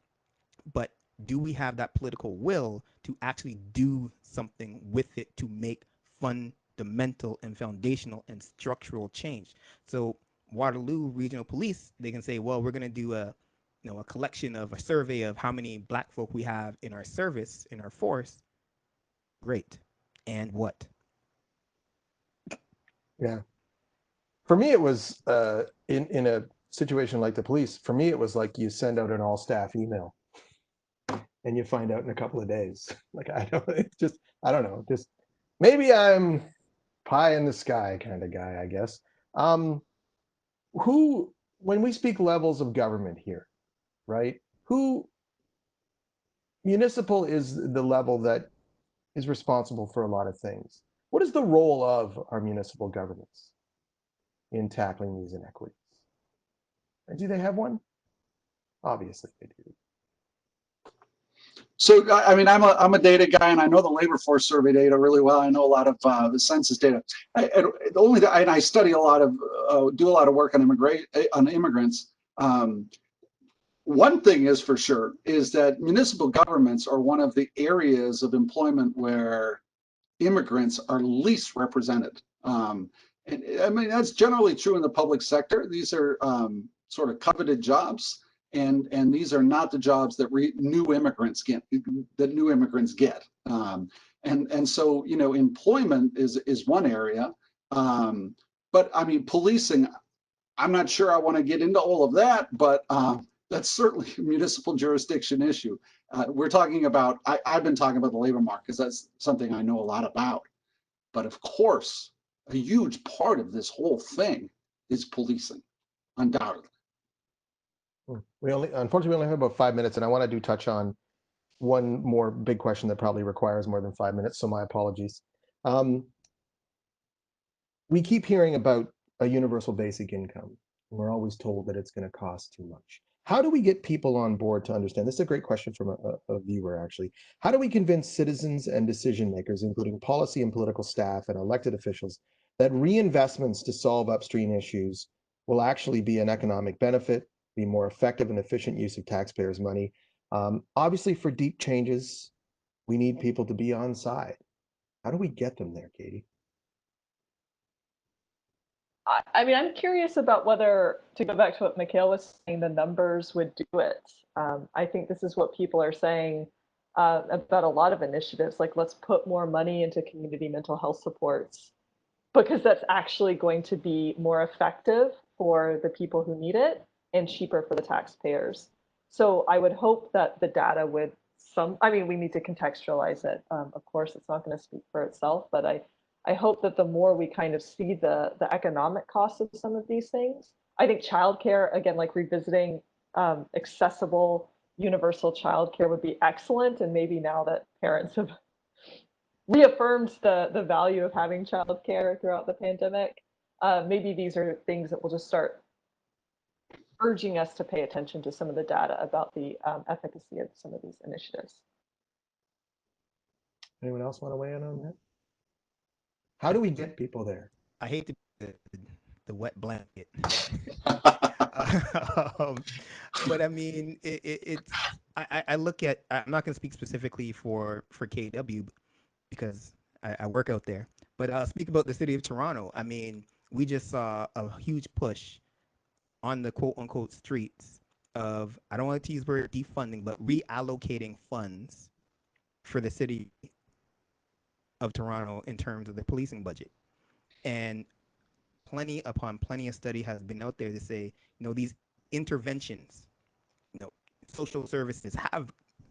But do we have that political will to actually do something with it to make fundamental and foundational and structural change? So Waterloo Regional Police, they can say, well, we're going to do a collection of a survey of how many black folk we have in our service, in our force. Great. And what? Yeah. For me, it was in a situation like the police. For me, it was like you send out an all staff email and you find out in a couple of days. Like I don't know. Just maybe I'm pie in the sky kind of guy, I guess. Um, who, when we speak levels of government here, right? Who municipal is the level that is responsible for a lot of things. What is the role of our municipal governments in tackling these inequities? And do they have one? Obviously they do. So, I mean, I'm a data guy, and I know the labor force survey data really well. I know a lot of the census data. And I study a lot of, do a lot of work on immigrants. One thing is for sure is that municipal governments are one of the areas of employment where immigrants are least represented. And I mean, that's generally true in the public sector. These are sort of coveted jobs, and these are not the jobs that new immigrants get. And so, you know, employment is one area, but I mean, policing. I'm not sure I want to get into all of that, but that's certainly a municipal jurisdiction issue. We're talking about, I've been talking about the labor market because that's something I know a lot about. But of course, a huge part of this whole thing is policing, undoubtedly. Unfortunately, we only have about 5 minutes, and I want to touch on one more big question that probably requires more than 5 minutes, so my apologies. We keep hearing about a universal basic income. We're always told that it's going to cost too much. How do we get people on board to understand? This is a great question from a viewer, actually. How do we convince citizens and decision makers, including policy and political staff and elected officials, that reinvestments to solve upstream issues will actually be an economic benefit, be more effective and efficient use of taxpayers' money? Obviously, for deep changes, we need people to be on side. How do we get them there, Katie? I mean, I'm curious about whether, to go back to what Mikhail was saying, the numbers would do it. I think this is what people are saying about a lot of initiatives, like let's put more money into community mental health supports, because that's actually going to be more effective for the people who need it and cheaper for the taxpayers. So I would hope that the data would I mean, we need to contextualize it. Of course, it's not going to speak for itself, but I hope that the more we kind of see the economic costs of some of these things, I think childcare, again, like revisiting accessible universal childcare would be excellent. And maybe now that parents have reaffirmed the value of having childcare throughout the pandemic, maybe these are things that will just start urging us to pay attention to some of the data about the efficacy of some of these initiatives. Anyone else want to weigh in on that? How do we get people there? I hate to be the wet blanket. But I mean, I look at, I'm not going to speak specifically for KW because I work out there, but I'll speak about the city of Toronto. I mean, we just saw a huge push on the quote unquote streets of, I don't want to use the word defunding, but reallocating funds for the city of Toronto in terms of the policing budget. And plenty upon plenty of study has been out there to say, you know, these interventions, social services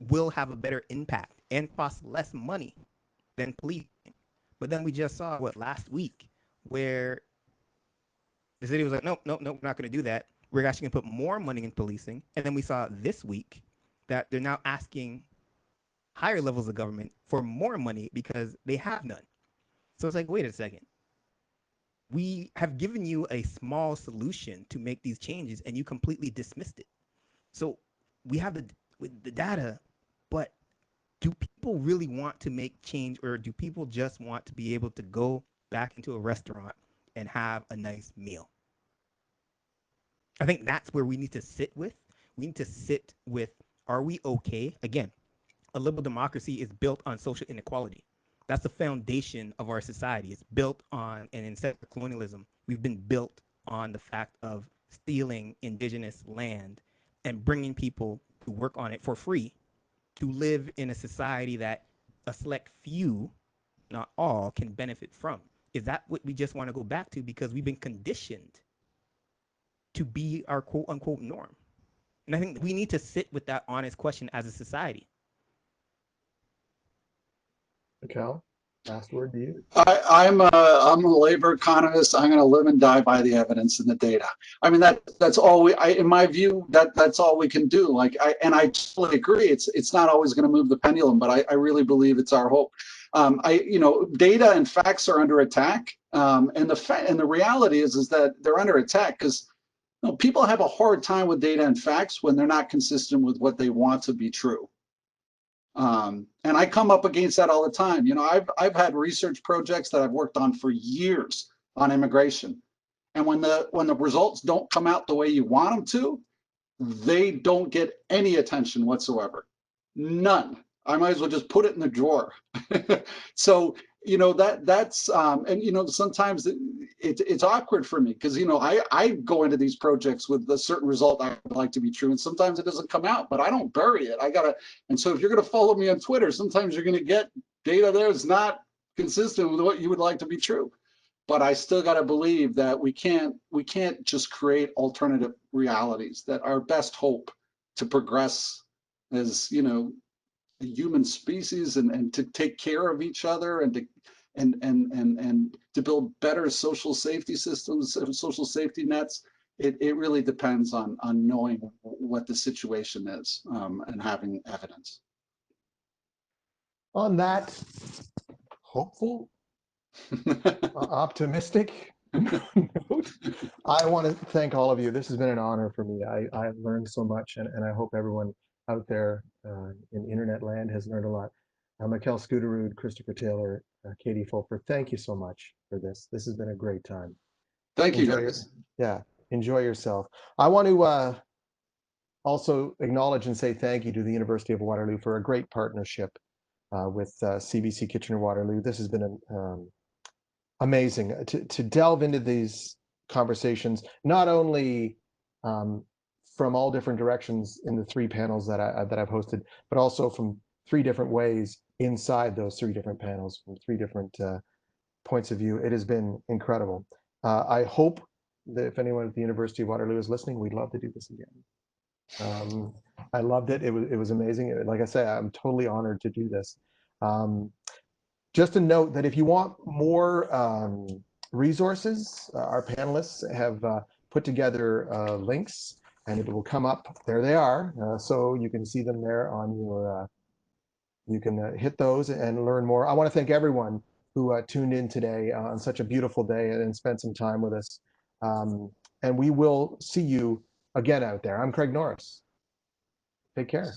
will have a better impact and cost less money than policing. But then we just saw last week, where the city was like, nope, nope, nope, we're not going to do that. We're actually going to put more money in policing. And then we saw this week that they're now asking higher levels of government for more money because they have none. So it's like, wait a second. We have given you a small solution to make these changes, and you completely dismissed it. So we have the data, but do people really want to make change, or do people just want to be able to go back into a restaurant and have a nice meal? I think that's where we need to sit with. We need to sit with, are we okay? Again, a liberal democracy is built on social inequality. That's the foundation of our society. It's built on, and instead of colonialism, we've been built on the fact of stealing indigenous land and bringing people to work on it for free, to live in a society that a select few, not all, can benefit from. Is that what we just want to go back to because we've been conditioned to be our quote unquote norm? And I think we need to sit with that honest question as a society. Mikhail, last word to you. I'm a labor economist. I'm going to live and die by the evidence and the data. I mean, that's all in my view, that's all we can do. And I totally agree. It's not always going to move the pendulum, but I really believe it's our hope. Data and facts are under attack, and the reality is that they're under attack because people have a hard time with data and facts when they're not consistent with what they want to be true. And I come up against that all the time. I've had research projects that I've worked on for years on immigration, and when the results don't come out the way you want them to, they don't get any attention whatsoever, none. I might as well just put it in the drawer. So that's and sometimes it's awkward for me because I go into these projects with a certain result I would like to be true, and sometimes it doesn't come out, but I don't bury it. And so if you're going to follow me on Twitter, sometimes you're going to get data there that's not consistent with what you would like to be true. But I still got to believe that we can't just create alternative realities. That our best hope to progress as the human species and to take care of each other and to build better social safety systems, social safety nets. It really depends on knowing what the situation is and having evidence. On that hopeful, optimistic note, I want to thank all of you. This has been an honor for me. I've learned so much, and I hope everyone out there in internet land has learned a lot. Mikhail Scooterud, Christopher Taylor, Katie Fulper, thank you so much for this. This has been a great time. Thank you, guys. Enjoy yourself. I want to also acknowledge and say thank you to the University of Waterloo for a great partnership with CBC Kitchener-Waterloo. This has been amazing to delve into these conversations, not only from all different directions in the three panels that I've hosted, but also from three different ways inside those three different panels, from three different points of view. It has been incredible. I hope that if anyone at the University of Waterloo is listening, we'd love to do this again. I loved it. It was amazing. Like I say, I'm totally honored to do this. Just a note that if you want more resources, our panelists have put together links, and it will come up. There they are. So you can see them there on your, you can hit those and learn more. I want to thank everyone who tuned in today on such a beautiful day and spent some time with us. And we will see you again out there. I'm Craig Norris. Take care.